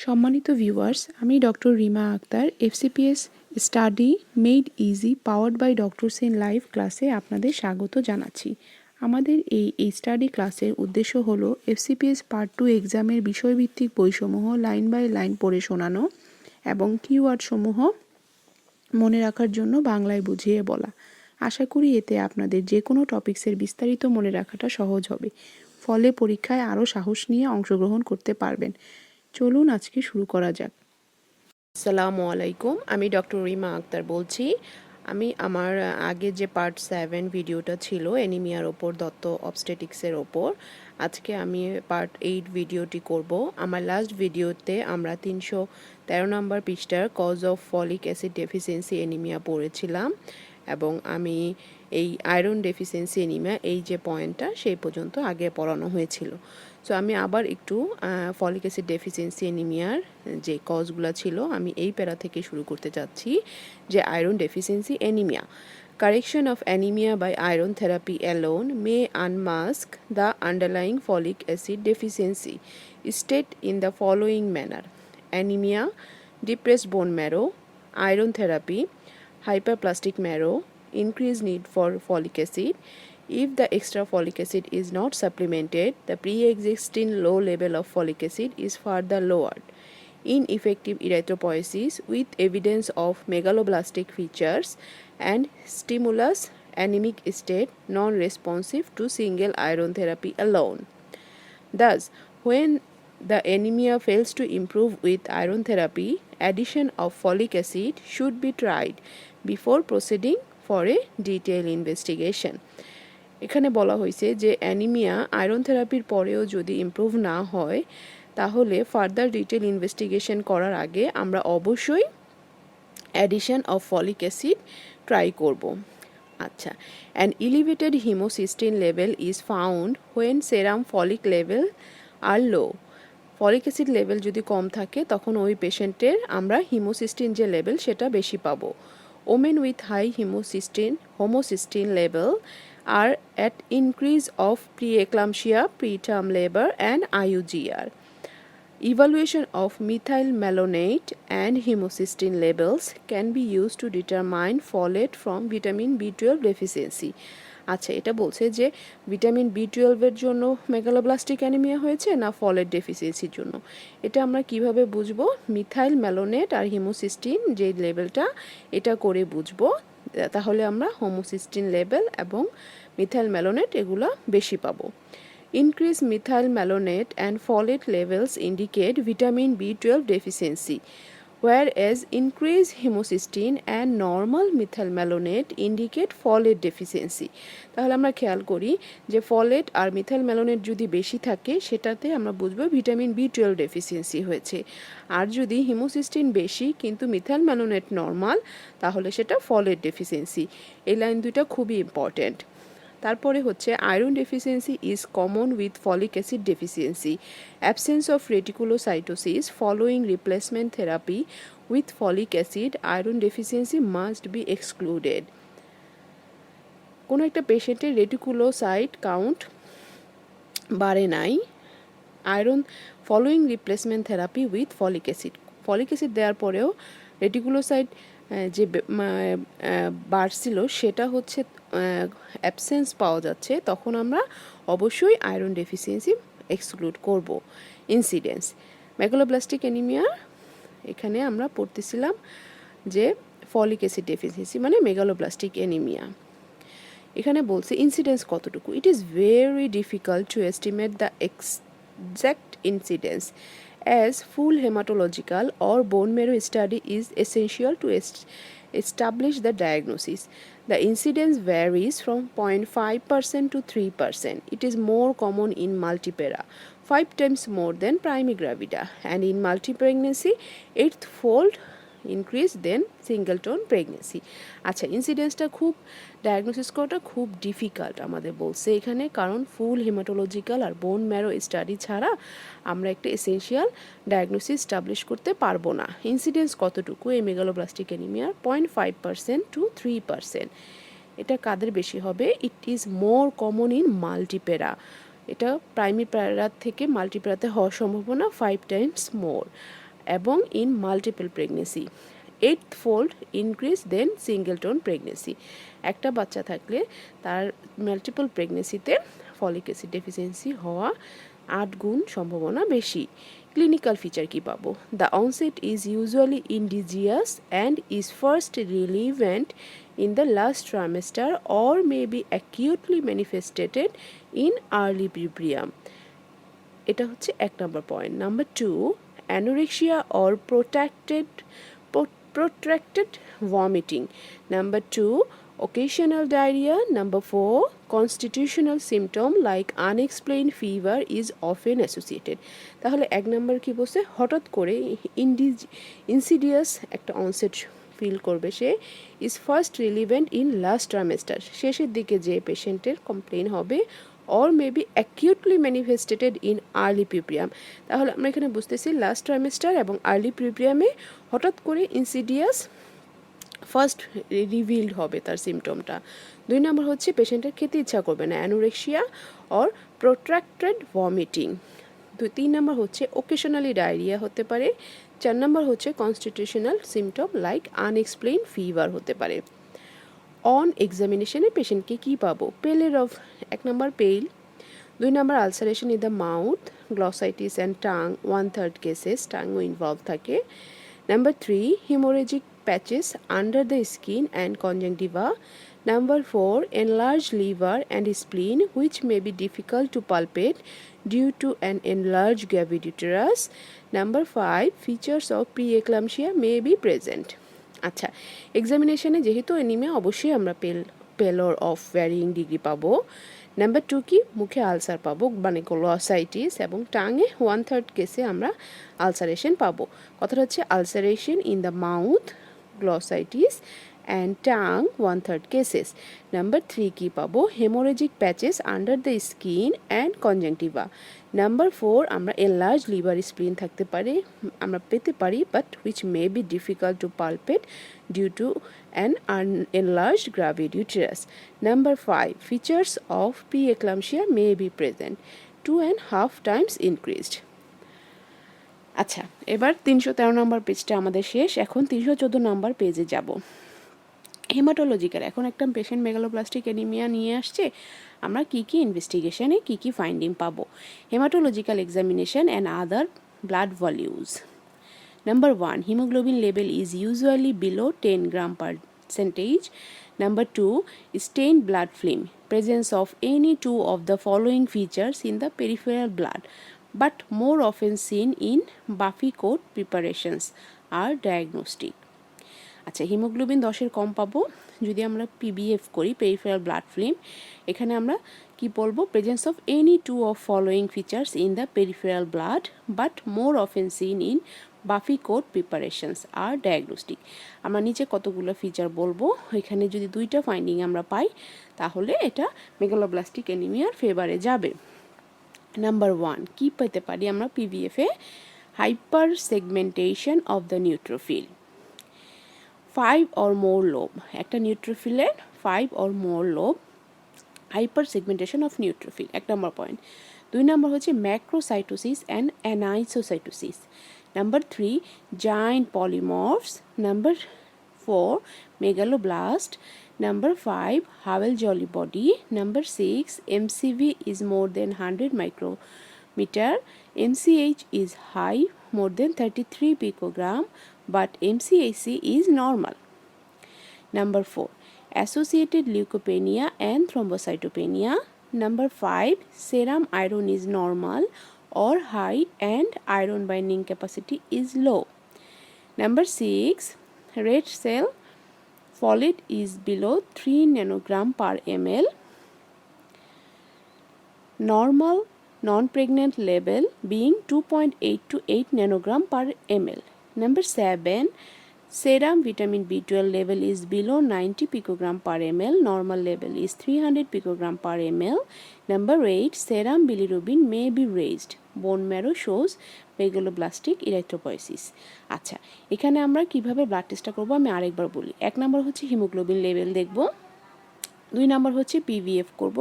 সম্মানিত ভিউয়ার্স, আমি doctor Rima Akter FCPS study made easy powered by doctor Sen live ক্লাসে আপনাদের স্বাগত জানাচ্ছি। আমাদের এই স্টাডি ক্লাসের উদ্দেশ্য হলো এফসিপিএস পার্ট 2 এক্সামের বিষয়ভিত্তিক বইসমূহ লাইন বাই লাইন পড়ে শোনানো এবং কিওয়ার্ডসমূহ মনে রাখার জন্য বাংলায় বুঝিয়ে বলা। আশা করি এতে আপনাদের যে কোনো টপিক্সের বিস্তারিত মনে রাখাটা সহজ হবে, ফলে পরীক্ষায় আরও সাহস নিয়ে অংশগ্রহণ করতে পারবেন। চলুন আজকে শুরু করা যাক। আসসালামু আলাইকুম, আমি ডক্টর রিমা আক্তার বলছি। আমি আমার আগে যে পার্ট 7 ভিডিওটা ছিল অ্যানিমিয়ার ওপর, দত্ত অবস্টেটিক্সের ওপর, আজকে আমি পার্ট 8 ভিডিওটি করব। আমার লাস্ট ভিডিওতে আমরা 313 নম্বর পৃষ্ঠার cause of folic acid deficiency anaemia পড়েছিলাম এবং আমি এই আয়রন ডেফিসিয়েন্সি অ্যানিমিয়া এই যে পয়েন্টটা সেই পর্যন্ত আগে পড়ানো হয়েছিল। সো আমি আবার একটু ফলিক অ্যাসিড ডেফিসিয়েন্সি অ্যানিমিয়ার যে কজগুলো ছিল আমি এই প্যারা থেকে শুরু করতে চাচ্ছি, যে iron deficiency anaemia. Correction of anemia by iron therapy alone may unmask the underlying folic acid deficiency. State in the following manner: anemia, depressed bone marrow, iron therapy, hyperplastic marrow, increased need for folic acid. If the extra folic acid is not supplemented, the pre-existing low level of folic acid is further lowered. Ineffective erythropoiesis with evidence of megaloblastic features and stimulus anemic state non-responsive to single iron therapy alone. Thus, when the anemia fails to improve with iron therapy, addition of folic acid should be tried before proceeding for a detailed investigation. এখানে বলা হয়েছে যে anaemia iron থেরাপির পরেও যদি improve না হয় তাহলে ফার্দার ডিটেল ইনভেস্টিগেশন করার আগে আমরা অবশ্যই addition of folic acid try করব। আচ্ছা, an elevated homocysteine level is found when serum folic level are low. Folic acid level যদি কম থাকে তখন ওই পেশেন্টের আমরা হিমোসিস্টিন যে লেভেল সেটা বেশি পাবো। Women with high homocysteine level are at increase of preeclampsia, preterm labor and IUGR. Evaluation of methyl malonate and homocysteine levels can be used to determine folate from vitamin B12 deficiency. আচ্ছা, এটা বলছে যে vitamin B12 এর জন্য megaloblastic anaemia হয়েছে না folate ডেফিসিয়েন্সির জন্য। এটা আমরা কিভাবে বুঝবো? মিথাইল ম্যালোনেট আর হিমোসিস্টিন যে লেভেলটা এটা করে বুঝবো। তাহলে আমরা হোমোসিস্টিন লেভেল এবং মিথাইল ম্যালোনেট এগুলো বেশি পাবো। Increased methyl malonate and folate levels indicate vitamin B12 deficiency, whereas increased homocysteine and normal methyl malonate indicate folate deficiency. তাহলে আমরা খেয়াল করি যে ফলেট আর মিথাইল ম্যালোনেট যদি বেশি থাকে সেটাতে আমরা বুঝবো ভিটামিন B12 ডেফিসিয়েন্সি হয়েছে, আর যদি হিমোসিস্টিন বেশি কিন্তু মিথাইল ম্যালোনেট নর্মাল তাহলে সেটা ফলেট ডেফিসিয়েন্সি। এই লাইন দুইটা খুবই ইম্পর্ট্যান্ট। তারপরে হচ্ছে iron deficiency is common with folic acid deficiency. Absence of reticulocytosis following replacement therapy with folic acid, iron deficiency must be excluded. কোনো একটা পেশেন্টের রেটিকুলোসাইট কাউন্ট বাড়ে নাই, iron following replacement therapy with folic acid, folic acid দেওয়ার পরেও reticulocyte যে বাড়ছিল সেটা হচ্ছে অ্যাবসেন্স পাওয়া যাচ্ছে, তখন আমরা অবশ্যই আয়রন ডেফিসিয়েন্সি এক্সক্লুড করব। ইনসিডেন্স মেগালোব্লাস্টিক অ্যানিমিয়া, এখানে আমরা পড়তেছিলাম যে ফলিক অ্যাসিড ডেফিসিয়েন্সি মানে মেগালোব্লাস্টিক অ্যানিমিয়া। এখানে বলছে ইনসিডেন্স কতটুকু। It is very difficult to estimate the exact incidence as full hematological or bone marrow study is essential to establish the diagnosis. The incidence varies from 0.5% to 3%. It is more common in multipara, 5 times more than primigravida, and in multipregnancy 8-fold increase than singleton pregnancy. আচ্ছা, ইনসিডেন্সটা খুব diagnosis করাটা খুব difficult আমাদের বলছে এখানে, কারণ ফুল haematological আর bone marrow study ছাড়া আমরা একটা এসেনশিয়াল ডায়াগনোসিস স্টাবলিশ করতে পারবো না। ইনসিডেন্স কতটুকু এই মেগালোব্লাস্টিক অ্যানিমিয়ার? 0.5% to 3%। এটা কাদের বেশি হবে? It is more common in multipara. এটা প্রাইমারি প্যারার থেকে মাল্টিপ্যারাতে হওয়ার সম্ভাবনা 5 times more. এবং in multiple pregnancy, 8th-fold increase than singleton pregnancy. একটা বাচ্চা থাকলে তার মাল্টিপল প্রেগনেন্সিতে ফলিক অ্যাসিড ডেফিসিয়েন্সি হওয়া 8 গুণ সম্ভাবনা বেশি। ক্লিনিক্যাল ফিচার কি পাবো? The onset is usually insidious and is first relevant in the last trimester or may be acutely manifested in early puberty. এটা হচ্ছে 1 number point. Number 2, anorexia or protracted vomiting. Number 2, occasional diarrhea. Number 4, constitutional symptom like unexplained fever is often associated. তাহলে 1 নম্বর কি বলছে? হঠাৎ করে insidious একটা onset feel করবে সে, is first relevant in last trimester, শেষের দিকে যে পেশেন্টের কমপ্লেন হবে, or may be acutely manifested in early puerperium. তাহলে আমরা এখানে বুঝতেছি লাস্ট ট্রাইমেস্টার এবং আর্লি পিউব্রিয়ামে হঠাৎ করে ইনসিডিয়াস ফার্স্ট রিভিলড হবে তার সিমটমটা। 2 নম্বর হচ্ছে পেশেন্টের খেতে ইচ্ছা করবে না, anorexia or protracted vomiting. 3 number হচ্ছে ওকেশনালি ডায়রিয়া হতে পারে। 4 নম্বর হচ্ছে constitutional symptom like unexplained fever হতে পারে। অন এক্সামিনেশনে পেশেন্টকে কী পাবো? Pallor of 1 number pale, 2 number ulceration in the mouth, glossitis and tongue, 1/3 cases টাংও ইনভলভ থাকে। Number 3, hemorrhagic patches under the skin and conjunctiva. Number 4, enlarged liver and spleen which may be difficult to palpate due to an enlarged gravid uterus. Number 5, features of preeclampsia may be present. আচ্ছা, এক্সামিনেশনে যেহেতু anaemia অবশ্যই আমরা পেলর of varying degree পাবো। Number 2 কি? মুখে ulcer পাবো, মানে glossitis, এবং টাঙে 1/3 কেসে আমরা আলসারেশন পাবো। কথাটা হচ্ছে ulceration in the mouth, glossitis and tongue 1/3 cases. Number 3 কি পাবো? Haemorrhagic patches under the skin and conjunctiva. Number 4 আমরা এনলার্জ লিভার স্প্লিন থাকতে পারে, আমরা পেতে পারি, but which may be difficult to palpate due to an enlarged gravid uterus. Number 5, features of preeclampsia may be present, 2.5 times increased. আচ্ছা, এবার 313 নম্বর পেজটা আমাদের শেষ। এখন 314 নম্বর পেজে যাব। হেমাটোলজিক্যাল, এখন একটা পেশেন্ট মেগালোপ্লাস্টিক অ্যানিমিয়া নিয়ে আসছে, আমরা কি কি ইনভেস্টিগেশনে কি কি ফাইন্ডিং পাবো? Haematological examination and other blood values. Number 1, hemoglobin level is usually below 10 gram percentage. Number 2, stained blood film, presence of any two of the following features in the peripheral blood, but more often seen in Buffy coat preparations are diagnostic. আচ্ছা, haemoglobin 10-এর কম পাবো যদি আমরা PBF করি, peripheral blood film. এখানে আমরা কি বলবো? Presence of any two of following features in the peripheral blood but more often seen in buffy coat preparations are diagnostic. আমরা নিচে কতগুলো ফিচার বলবো, এখানে যদি 2টা ফাইন্ডিং আমরা পাই তাহলে এটা মেগালোব্লাস্টিক অ্যানিমিয়ার ফেভারে যাবে। নাম্বার 1 কি পেতে পারি আমরা পিভিএফে? Hyper segmentation of the neutrophil, 5 or more lobe, একটা নিউট্রোফিলের 5 or more lobe, hyper segmentation of neutrophil 1 number point. 2 number হচ্ছে macrocytosis and anisocytosis. Number 3, giant polymorphs. Number 4, megaloblast. Number 5, Howell-Jolly body. Number 6, MCV is more than 100 micrometer. MCH is high, more than 33 picogram, but MCAC is normal. Number 4, associated leukopenia and thrombocytopenia. Number 5, serum iron is normal or high and iron binding capacity is low. Number 6, red cell folate is below 3 nanogram per ml. Normal non-pregnant level being 2.8 to 8 nanogram per ml. Number 7, serum vitamin B12 level is below 90 picogram per ml. Normal level is 300 picogram per ml. Number 8, serum bilirubin may be raised. Bone marrow shows megaloblastic erythropoiesis. আচ্ছা, এখানে আমরা কিভাবে blood টেস্টটা করব আমি আরেকবার বলি। 1 নম্বর হচ্ছে হিমোগ্লোবিন লেভেল দেখব, 2 নম্বর হচ্ছে পিভিএফ করব,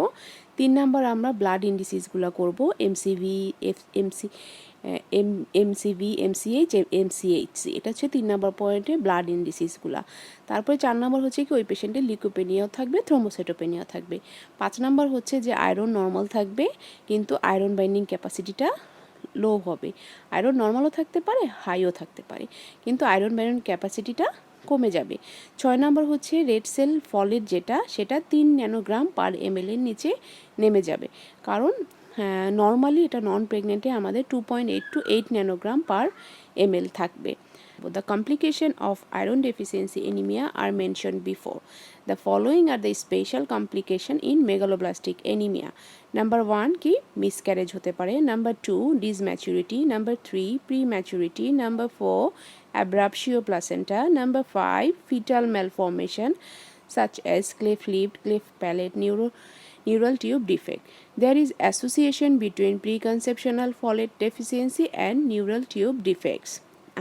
3 নম্বর আমরা ব্লাড ইন্ডিসিসগুলো করব, এমসিভি, এমসিভি, এমসিএইচ, এমসিএইচসি। এটা হচ্ছে 3 নম্বর পয়েন্টে ব্লাড ইন্ডিসিসগুলা। তারপরে 4 নম্বর হচ্ছে কি ওই পেশেন্টের লিউকোপেনিয়াও থাকবে, থ্রোম্বোসাইটোপেনিয়াও থাকবে। 5 নম্বর হচ্ছে যে আয়রন নর্মাল থাকবে কিন্তু আয়রন বাইন্ডিং ক্যাপাসিটিটা লো হবে। আয়রন নর্মালও থাকতে পারে, হাইও থাকতে পারে, কিন্তু আয়রন বাইন্ডিং ক্যাপাসিটিটা কমে যাবে। 6 নম্বর হচ্ছে রেড সেল ফলেট যেটা, সেটা 3 ন্যানোগ্রাম পার এমএল এর নিচে নেমে যাবে, কারণ নর্মালি এটা নন প্রেগনেন্টে আমাদের 2.8 to 8 ন্যানোগ্রাম পার এমএল থাকবে। The complication of iron deficiency anemia are mentioned before. The following are the special complication in megaloblastic anemia. Number 1 কি miscarriage হতে পারে, number 2 dysmaturity, number 3 prematurity, number 4 abruptio placenta, number 5 fetal malformation such as cleft lip, cleft palate, neural tube defect. There is association between preconceptional folate deficiency and neural tube defects.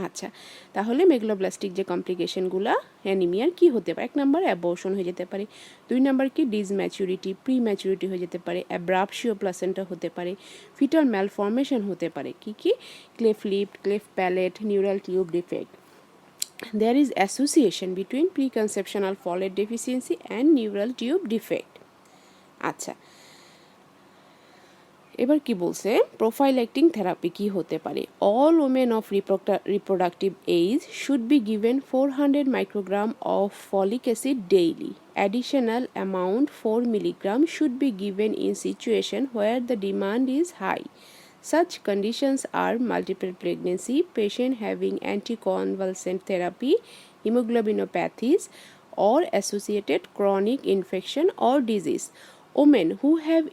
আচ্ছা, তাহলে megaloblastic যে কমপ্লিকেশনগুলো অ্যানিমিয়ার কি হতে পারে? 1 নম্বর abortion হয়ে যেতে পারে, 2 নম্বর কি ডিসম্যাচুরিটি, প্রিম্যাচুরিটি হয়ে যেতে পারে, অ্যাব্রাপশিও প্লাসেন্টা হতে পারে, ফিটাল ম্যালফরমেশন হতে পারে, কি cleft lip, cleft palate, neural tube defect. There is association between preconceptional folate deficiency and neural tube defect. আচ্ছা, এবার কি বলছে, প্রোফাইল্যাক্টিং থেরাপি কি হতে পারে? All women of reproductive age should be given 400 microgram of folic acid daily. Additional amount 4 milligram should be given in situation where the demand is high. Such conditions are multiple pregnancy, patient having anticonvulsant therapy, hemoglobinopathies, or associated chronic infection or disease. Women who have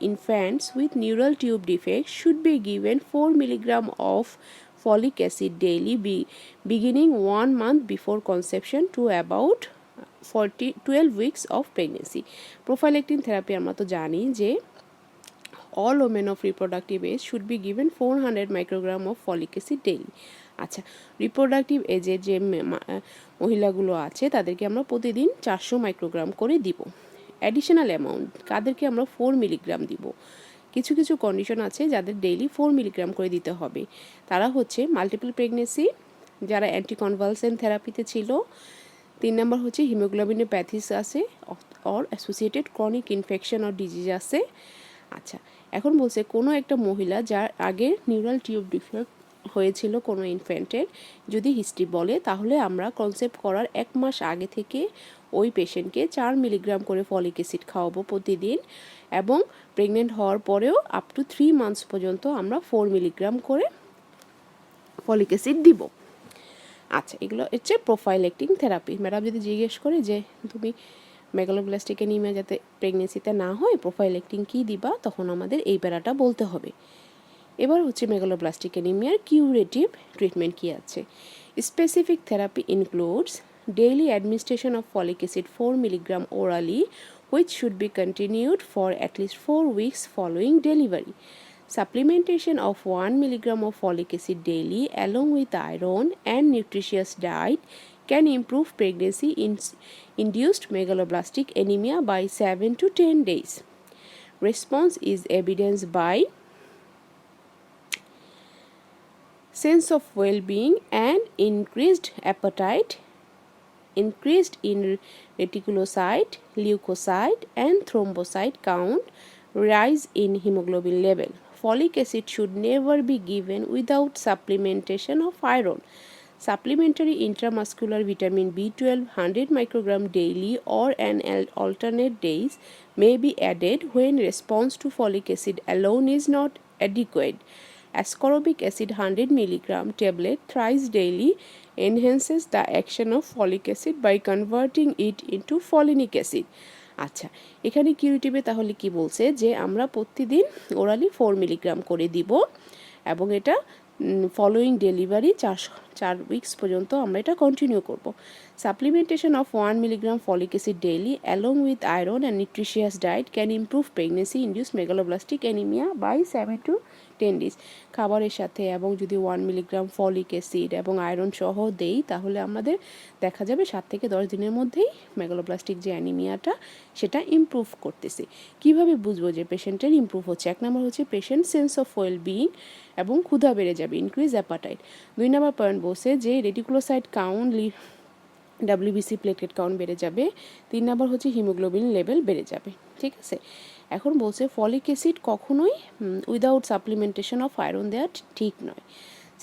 infants with neural tube defects should be given 4 milligram of folic acid daily beginning 1 month before conception to about 12 weeks of pregnancy. Prophylactin therapy আমরা তো জানি যে all women of reproductive age should be given 400 microgram of folic acid daily. আচ্ছা, reproductive এজের যে মহিলাগুলো আছে তাদেরকে আমরা প্রতিদিন 400 মাইক্রোগ্রাম করে দিব। অ্যাডিশনাল অ্যামাউন্ট কাদেরকে আমরা 4 মিলিগ্রাম দিব। কিছু কিছু কন্ডিশন আছে যাদের ডেইলি 4 মিলিগ্রাম করে দিতে হবে। তারা হচ্ছে মাল্টিপল প্রেগনেন্সি, যারা অ্যান্টিকনভালসেন্ট থেরাপিতে ছিল, 3 নম্বর হচ্ছে হিমোগ্লোবিনোপ্যাথিস আছে or associated chronic infection or disease আছে। আচ্ছা, এখন বলছে কোনো একটা মহিলা যার আগে নিউরাল টিউব ডিফেক্ট হয়েছিল কোনো ইনফ্যান্টের, যদি হিস্ট্রি বলে তাহলে আমরা কনসেপ্ট করার 1 মাস আগে থেকে ওই পেশেন্টকে 4 মিলিগ্রাম করে ফলিক অ্যাসিড খাওয়াবো প্রতিদিন, এবং প্রেগনেন্ট হওয়ার পরেও আপ টু 3 মান্থস পর্যন্ত আমরা 4 মিলিগ্রাম করে ফলিক অ্যাসিড দিব। আচ্ছা, এগুলো হচ্ছে প্রোফাইল্যাক্টিং থেরাপি। ম্যাডাম যদি জিজ্ঞেস করে যে তুমি মেগালোব্লাস্টিক অ্যানিমিয়া যাতে প্রেগনেন্সিতে না হয় প্রোফাইল্যাক্টিং কী দিবা, তখন আমাদের এই প্যারাটা বলতে হবে। এবার হচ্ছে মেগালোব্লাস্টিক অ্যানিমিয়ার কিউরেটিভ ট্রিটমেন্ট কী আছে। Specific therapy includes daily administration of folic acid 4 milligram orally, which should be continued for at least 4 weeks following delivery. Supplementation of 1 milligram of folic acid daily along with iron and nutritious diet can improve pregnancy induced megaloblastic anemia by 7 to 10 days. Response is evidenced by sense of well-being and increased appetite, increased in reticulocyte, leukocyte and thrombocyte count, rise in hemoglobin level. Folic acid should never be given without supplementation of iron. Supplementary intramuscular vitamin B12 100 microgram daily or an alternate days may be added when response to folic acid alone is not adequate. Ascorbic acid 100 milligram tablet thrice daily enhances the action of folic acid by converting it into folinic acid. আচ্ছা, এখানে কিউরেটিভে তাহলে কি বলছে যে আমরা প্রতিদিন orally 4 milligram করে দিব, এবং এটা ফলোয়িং ডেলিভারি 4 উইকস পর্যন্ত আমরা এটা কন্টিনিউ করব। Supplementation of 1 milligram folic acid daily along with iron and nutritious diet can improve pregnancy induce megaloblastic anaemia by 7 to 10 days। খাবারের সাথে এবং যদি 1 মিলিগ্রাম ফলিক অ্যাসিড এবং আয়রন সহ দেই তাহলে আমাদের দেখা যাবে 7 থেকে 10 দিনের মধ্যেই মেগালোব্লাস্টিক যে অ্যানিমিয়াটা সেটা ইমপ্রুভ করতেছে। কিভাবে বুঝবো যে পেশেন্টের ইমপ্রুভ হচ্ছে? 1 নম্বর হচ্ছে patient sense of well being এবং ক্ষুধা বেড়ে যাবে, ইনক্রিজ অ্যাপাটাইট। 2 নম্বর পয়েন্ট বলছে যে reticulocyte count, WBC platelet count বেড়ে যাবে। 3 নম্বর হচ্ছে হিমোগ্লোবিন লেভেল বেড়ে যাবে। ঠিক আছে, এখন বলছে ফলিক অ্যাসিড কখনোই উইদাউট সাপ্লিমেন্টেশন অফ আয়রন দেওয়া ঠিক নয়।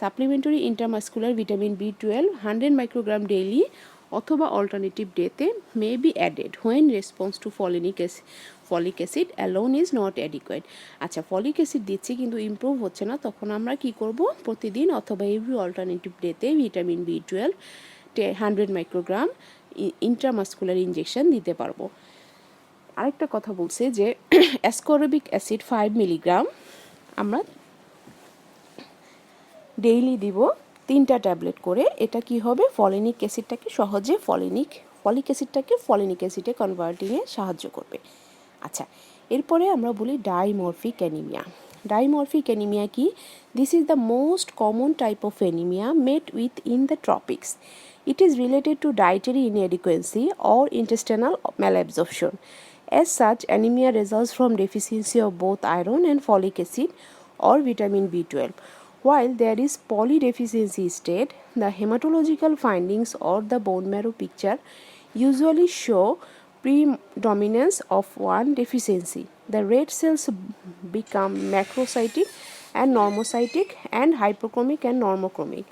Supplementary intermuscular vitamin B12 100 microgram daily অথবা অল্টারনেটিভ ডেতে may be added when response to folic acid alone is not adequate. আচ্ছা, ফলিক অ্যাসিড দিচ্ছি কিন্তু ইমপ্রুভ হচ্ছে না, তখন আমরা কি করব? প্রতিদিন অথবা এভরি অল্টারনেটিভ ডেতে vitamin B12 100 microgram intramuscular injection দিতে পারবো। আরেকটা কথা বলছে যে অ্যাসকর্বিক অ্যাসিড 5 মিলিগ্রাম আমরা ডেইলি দিব 3টা ট্যাবলেট করে। এটা কি হবে? ফলিক অ্যাসিডটাকে সহজে ফলিক অ্যাসিডে কনভার্টিংয়ে সাহায্য করবে। আচ্ছা, এরপরে আমরা বলি ডাইমরফিক অ্যানিমিয়া। ডাইমরফিক অ্যানিমিয়া কি? This is the most common type of anaemia met with in the ট্রপিক্স। It is related to dietary inadequacy or intestinal malabsorption. As such, anemia results from deficiency of both iron and folic acid or vitamin B12. While there is polydeficiency state, the hematological findings or the bone marrow picture usually show predominance of one deficiency. The red cells become macrocytic and normocytic and hypochromic and normochromic.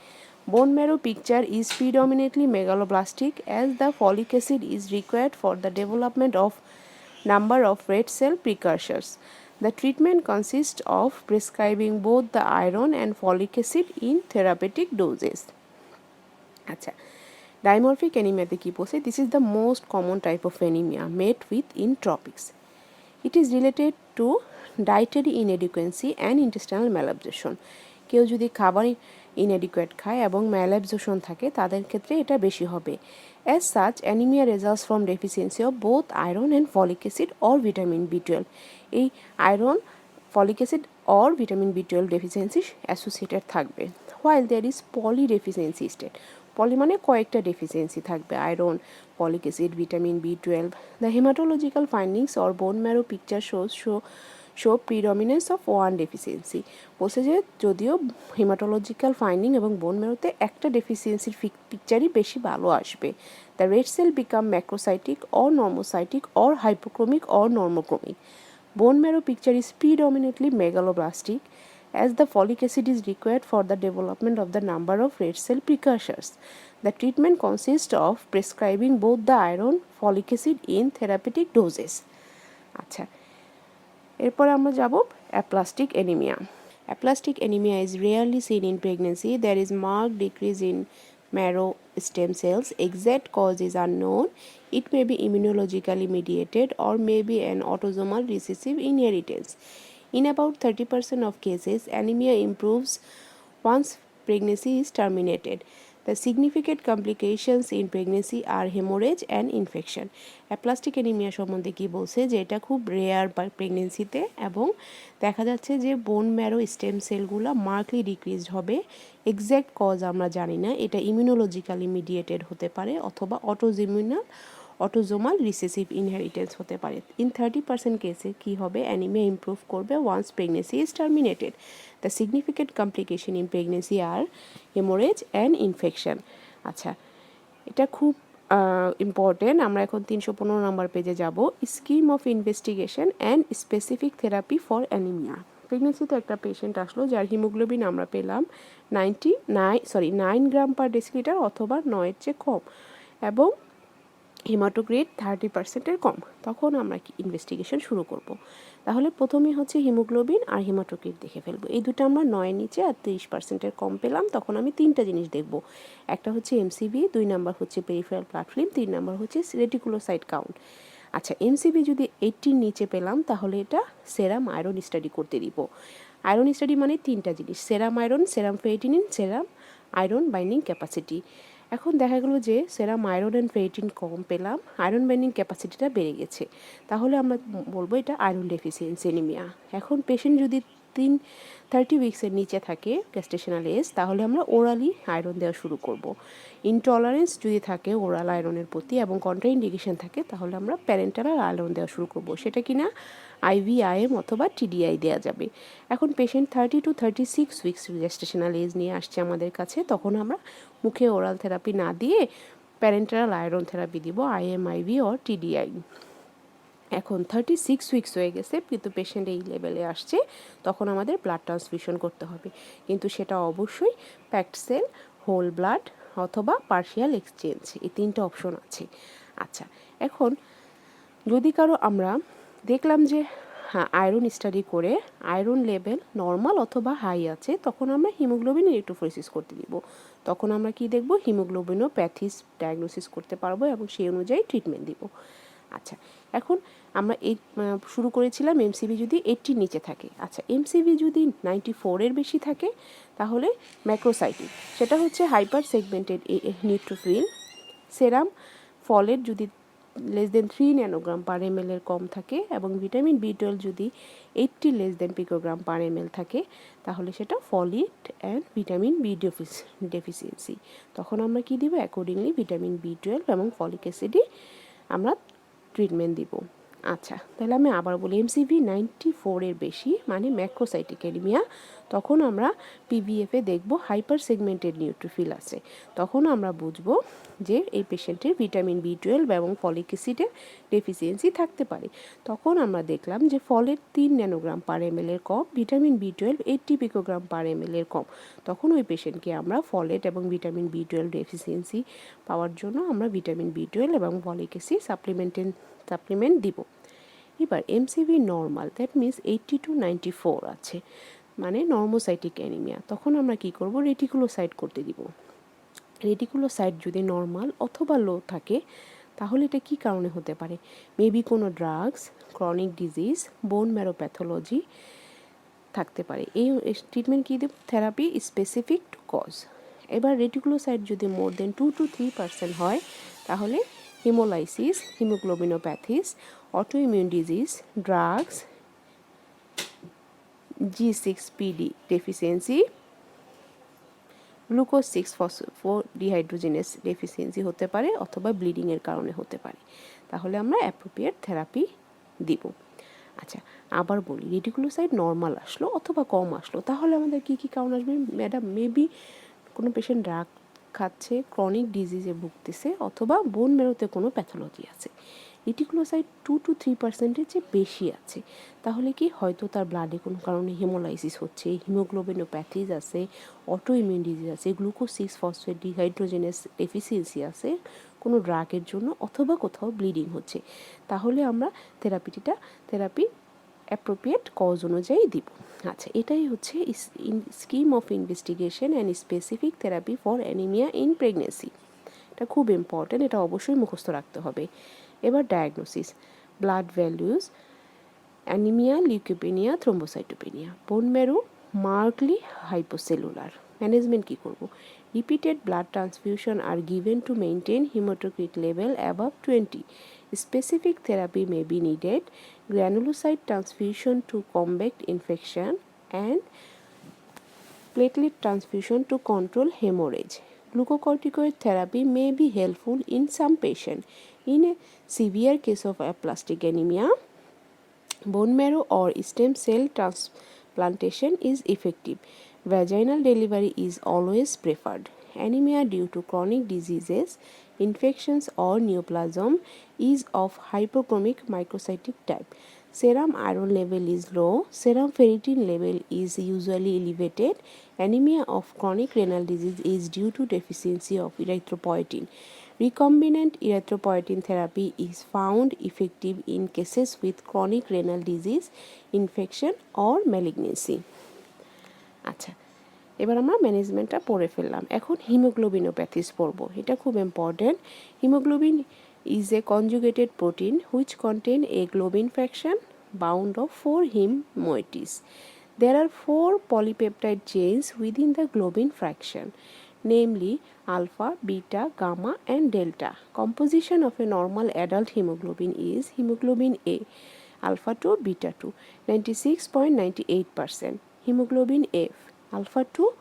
Bone marrow picture is predominantly megaloblastic as the folic acid is required for the development of number of red cell precursors. The treatment consists of prescribing both the iron and folic acid in therapeutic doses. আচ্ছা, dimorphic অ্যানিমিয়াতে কি বলছে? This is the most common type of anaemia met with in tropics. It is related to dietary inadequacy and intestinal malabsorption. কেউ যদি খাবার inadequate খায় এবং ম্যালঅ্যাবজর্পশন থাকে তাদের ক্ষেত্রে এটা বেশি হবে। As such anaemia results from deficiency of both iron and folic acid or vitamin B12। এই iron, folic acid or vitamin B12 deficiency associated থাকবে। While there is poly deficiency state. Poly মানে কয়েকটা ডেফিসিয়েন্সি থাকবে, iron, folic acid, vitamin B12। The haematological findings or bone marrow picture show predominance of one deficiency. বলছে যে যদিও haematological finding এবং বোন ম্যারোতে একটা ডেফিসিয়েন্সির পিকচারই বেশি ভালো আসবে। The red cell become macrocytic or normocytic or hypochromic or নর্মোক্রোমিক। Bone marrow picture is predominantly megaloblastic as the folic acid is required for the development of the number of red cell precursors. The treatment consists of prescribing both the iron folic acid in therapeutic doses. আচ্ছা, এরপর আমরা যাব aplastic anaemia. Aplastic anemia is rarely seen in pregnancy. There is marked decrease in marrow stem cells. Exact cause is unknown. It may be immunologically mediated or may be an autosomal recessive inheritance. In about 30% of cases, anemia improves once pregnancy is terminated. The significant complications in pregnancy are hemorrhage and infection. Aplastic anaemia সম্বন্ধে কি বলছে যে এটা খুব rare প্রেগনেন্সিতে এবং দেখা যাচ্ছে যে বোন ম্যারো স্টেম সেলগুলো মার্কলি ডিক্রিজড হবে। এক্স্যাক্ট কজ আমরা জানি না, এটা ইমিউনোলজিক্যালি মিডিয়েটেড হতে পারে অথবা অটোজোমাল রিসেসিভ ইনহেরিটেন্স হতে পারে। ইন 30% কেসে কি হবে? অ্যানিমিয়া ইমপ্রুভ করবে once pregnancy is terminated. The significant complication in pregnancy are haemorrhage and infection. আচ্ছা, এটা খুব ইম্পর্টেন্ট। আমরা এখন 315 নম্বর পেজে যাব। Scheme of investigation and specific therapy for anaemia. প্রেগনেন্সিতে একটা পেশেন্ট আসলো যার হিমোগ্লোবিন আমরা পেলাম 9 গ্রাম পার ডেসিলিটার অথবা 9-এর চেয়ে কম এবং হেমাটোক্রিট 30%-এর কম। তখন আমরা কি ইনভেস্টিগেশন শুরু করব। তাহলে প্রথমে হচ্ছে হিমোগ্লোবিন আর হেমাটোক্রিট দেখে ফেলবো। এই দুটো আমরা 9-এর নিচে আর 30%-এর কম পেলাম, তখন আমি 3টা জিনিস দেখব। একটা হচ্ছে MCV, 2 নাম্বার হচ্ছে পেরিফেরাল ব্লাড ফিল্ম, 3 নাম্বার হচ্ছে রেটিকুলোসাইট কাউন্ট। আচ্ছা, MCV যদি 80-র নিচে পেলাম তাহলে এটা সেরাম আয়রন স্টাডি করতে দিব। আয়রন স্টাডি মানে 3টা জিনিস, সেরাম আয়রন, সেরাম ফেরিটিনিন, সেরাম আয়রন বাইন্ডিং ক্যাপাসিটি। এখন দেখা গেলো যে সেরাম আয়রন অ্যান্ড ফেরিটিন কম পেলাম, আয়রন বাইন্ডিং ক্যাপাসিটিটা বেড়ে গেছে, তাহলে আমরা বলবো এটা আয়রন ডেফিসিয়েন্সি অ্যানিমিয়া। এখন পেশেন্ট যদি 30 উইক্সের নিচে থাকে গ্যাস্টেশনাল এজ, তাহলে আমরা ওরালি আয়রন দেওয়া শুরু করব। ইনটলারেন্স যদি থাকে ওরাল আয়রনের প্রতি এবং কন্ট্রাইন্ডিকেশন থাকে, তাহলে আমরা প্যারেন্টাল আয়রন দেওয়া শুরু করব, সেটা কিনা IVIM অথবা TDI দেওয়া যাবে। এখন patient 30 to 36 weeks gestational age নিয়ে আসছে আমাদের কাছে, তখন আমরা মুখে ওরাল থেরাপি না দিয়ে প্যারেন্টাল আয়রন থেরাপি দিব, IM, IV অর TDI। এখন 36 উইক্স হয়ে গেছে কিন্তু পেশেন্ট এই লেভেলে আসছে, তখন আমাদের ব্লাড ট্রান্সফিউশন করতে হবে, কিন্তু সেটা অবশ্যই প্যাকড সেল, হোল ব্লাড অথবা পার্শিয়াল এক্সচেঞ্জ, এই 3টা অপশন আছে। আচ্ছা, এখন যদি কারো আমরা দেখলাম যে হ্যাঁ আয়রন স্টাডি করে আয়রন লেভেল নর্মাল অথবা হাই আছে, তখন আমরা হিমোগ্লোবিন ইলেকট্রোফোরেসিস করতে দিব। তখন আমরা কি দেখব, হিমোগ্লোবিনোপ্যাথিস ডায়াগনোসিস করতে পারবো এবং সেই অনুযায়ী ট্রিটমেন্ট দিব। আচ্ছা, এখন আমরা এই শুরু করেছিলাম MCV যদি 80 নিচে থাকে। আচ্ছা, MCV যদি 94 বেশি থাকে, তাহলে ম্যাক্রোসাইটিক, সেটা হচ্ছে হাইপার সেগমেন্টেড নিউট্রোফিল। সেরাম ফলেট যদি <3 ন্যানোগ্রাম পার ml এর কম থাকে এবং ভিটামিন B12 যদি 80 পিকোগ্রাম পার ml থাকে, তাহলে সেটা ফলিট অ্যান্ড ভিটামিন B ডেফিসিয়েন্সি। তখন আমরা কি দিব, অ্যাকর্ডিংলি ভিটামিন B12 এবং ফলিক অ্যাসিডই আমরা ট্রিটমেন্ট দিব। আচ্ছা, তাহলে আমি আবার বলি, MCV 94 বেশি মানে ম্যাক্রোসাইটিক অ্যানিমিয়া, তখন আমরা PVF-এ দেখব হাইপার সেগমেন্টেড নিউট্রোফিল আছে, তখন আমরা বুঝবো যে এই পেশেন্টের ভিটামিন B12 এবং ফলিক অ্যাসিডের ডেফিসিয়েন্সি থাকতে পারে। তখন আমরা দেখলাম যে ফলেট 3 ন্যানোগ্রাম পার ml এর কম, ভিটামিন B12 80 পিকোগ্রাম পার ml এর কম, তখন ওই পেশেন্টকে আমরা ফলেট এবং ভিটামিন B12 ডেফিসিয়েন্সি পাওয়ার জন্য আমরা ভিটামিন B12 এবং ফলিক অ্যাসিড সাপ্লিমেন্ট দিব। এবার MCV normal, that means 80 to 94 আছে, মানে নর্মোসাইটিক অ্যানিমিয়া, তখন আমরা কি করব, রেটিকুলোসাইট করতে দিব। রেটিকুলোসাইট যদি নর্মাল অথবা লো থাকে, তাহলে এটা কি কারণে হতে পারে, মেবি কোনো drugs, chronic disease, bone marrow pathology থাকতে পারে। এই ট্রিটমেন্ট কী দেব, থেরাপি স্পেসিফিক টু কজ। এবার রেটিকুলোসাইট যদি মোর দেন 2 to 3% হয়, তাহলে haemolysis, haemoglobinopathies, autoimmune disease, drugs, G6PD deficiency, glucose six phosphodehydrogenase deficiency হতে পারে, অথবা ব্লিডিংয়ের কারণে হতে পারে, তাহলে আমরা অ্যাপ্রোপ্রিয়েট থেরাপি দিব। আচ্ছা, আবার বলি, রেটিকুলোসাইট নর্মাল আসলো অথবা কম আসলো, তাহলে আমাদের কী কী কারণ আসবে, ম্যাডাম মেবি কোনো পেশেন্ট ড্রাগ খাচ্ছে, ক্রনিক ডিজিজে ভুগতেছে, অথবা বোন মেরোতে কোনো প্যাথোলজি আছে। রেটিকুলোসাইট 2 to 3%-এর চেয়ে বেশি আছে, তাহলে কি হয়তো তার ব্লাডে কোনো কারণে হিমোলাইসিস হচ্ছে, হিমোগ্লোবিনোপ্যাথিস আছে, অটোইমিউন ডিজিজ আছে, গ্লুকোজ 6-ফসফেডিহাইড্রোজেনেস ডেফিসিয়েন্সি আছে কোনো ড্রাগের জন্য, অথবা কোথাও ব্লিডিং হচ্ছে, তাহলে আমরা থেরাপি অ্যাপ্রোপ্রিয়েট কজ অনুযায়ী দিব। আচ্ছা, এটাই হচ্ছে scheme of investigation and specific therapy for anaemia in pregnancy. এটা খুব ইম্পর্ট্যান্ট, এটা অবশ্যই মুখস্থ রাখতে হবে। এবার diagnosis, blood values, anaemia, leukopenia, thrombocytopenia, bone marrow markedly hypocellular. Management কী করব, repeated blood transfusion are given to maintain haematocrit level above 20। Specific therapy may be needed, granulocyte transfusion to combat infection and platelet transfusion to control hemorrhage. Glucocorticoid therapy may be helpful in some patients. In a severe case of aplastic anemia, bone marrow or stem cell transplantation is effective. Vaginal delivery is always preferred. Anemia due to chronic diseases, infections or neoplasm is of hypochromic microcytic type. Serum iron level is low. Serum ferritin level is usually elevated. Anemia of chronic renal disease is due to deficiency of erythropoietin. Recombinant erythropoietin therapy is found effective in cases with chronic renal disease, infection or malignancy. আচ্ছা, এবার আমরা ম্যানেজমেন্টটা পড়ে ফেললাম। এখন haemoglobinopathies পড়বো, এটা খুব important. Haemoglobin is a conjugated protein which contain a globin fraction bound of 4 heme moieties. There are 4 polypeptide chains within the globin fraction. namely alpha, beta, gamma and delta. Composition of a normal adult hemoglobin is hemoglobin A, alpha 2, beta 2, 96.98%, hemoglobin F, alpha 2,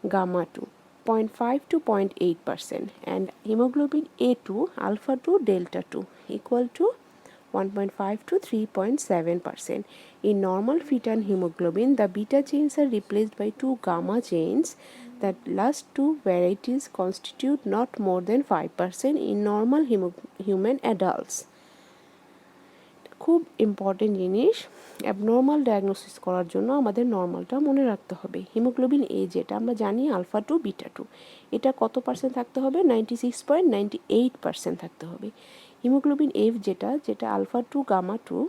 gamma 2, 0.5 to 0.8%, and hemoglobin A2, alpha 2, delta 2 equal to 1.5 to 3.7%. In normal fetal hemoglobin, the beta chains are replaced by two gamma chains. The last two varieties constitute not more than 5% in normal human adults. খুব important জিনিস, abnormal diagnosis করার জন্য আমাদের নর্মালটা মনে রাখতে হবে। Haemoglobin এ যেটা আমরা জানি আলফা 2, বিটা 2, এটা কত পার্সেন্ট থাকতে হবে? 96.98% থাকতে হবে। হিমোগ্লোবিন এফ যেটা আলফা 2, গামা 2,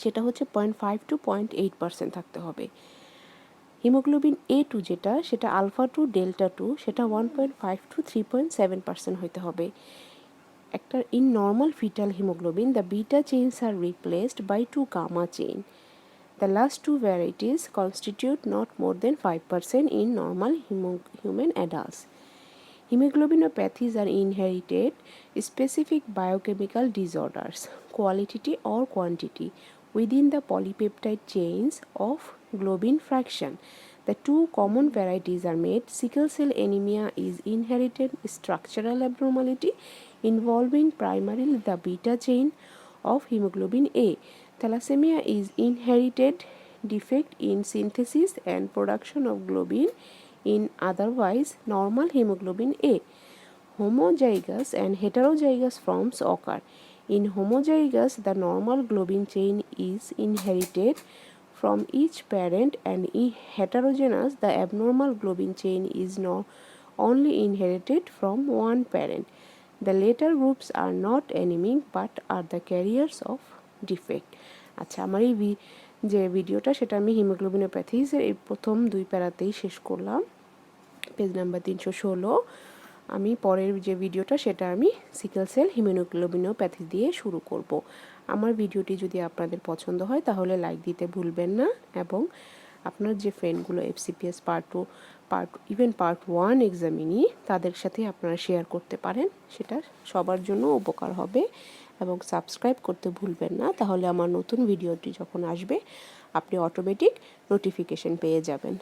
সেটা হচ্ছে 0.5 to 0.8% থাকতে হবে। হিমোগ্লোবিন A2 সেটা আলফা 2, ডেল্টা 2, সেটা 1.5 to 3.7% হতে হবে। In normal fetal hemoglobin, the beta chains are replaced by two gamma chain. The last two varieties constitute not more than 5% in normal human adults. Hemoglobinopathies are inherited specific biochemical disorders, quality or quantity, within the polypeptide chains of globin fraction. The two common varieties are made. Sickle cell anemia is inherited structural abnormality involving primarily the beta chain of hemoglobin A. Thalassemia is inherited defect in synthesis and production of globin in otherwise normal hemoglobin A. Homozygous and heterozygous forms occur. In homozygous, the normal globin chain is inherited from each parent, and in heterogeneous, the abnormal globin chain is only inherited from one parent. The later groups are not anemic but are the carriers of defect. আচ্ছা, আমার এই যে ভিডিওটা সেটা আমি হিমোগ্লোবিনোপ্যাথিসের এই প্রথম দুই প্যারাতেই শেষ করলাম, পেজ নাম্বার 316। আমি পরের যে ভিডিওটা সেটা আমি সিকেল সেল হিমোগ্লোবিনোপ্যাথি দিয়ে শুরু করব। আমার ভিডিওটি যদি আপনাদের পছন্দ হয় তাহলে লাইক দিতে ভুলবেন না, এবং আপনার যে ফ্রেন্ডগুলো FCPS পার্ট 1 এক্সামিনি তাদের সাথে আপনারা শেয়ার করতে পারেন, সেটা সবার জন্য উপকার হবে। এবং সাবস্ক্রাইব করতে ভুলবেন না, তাহলে আমার নতুন ভিডিওটি যখন আসবে আপনি অটোমেটিক নোটিফিকেশন পেয়ে যাবেন।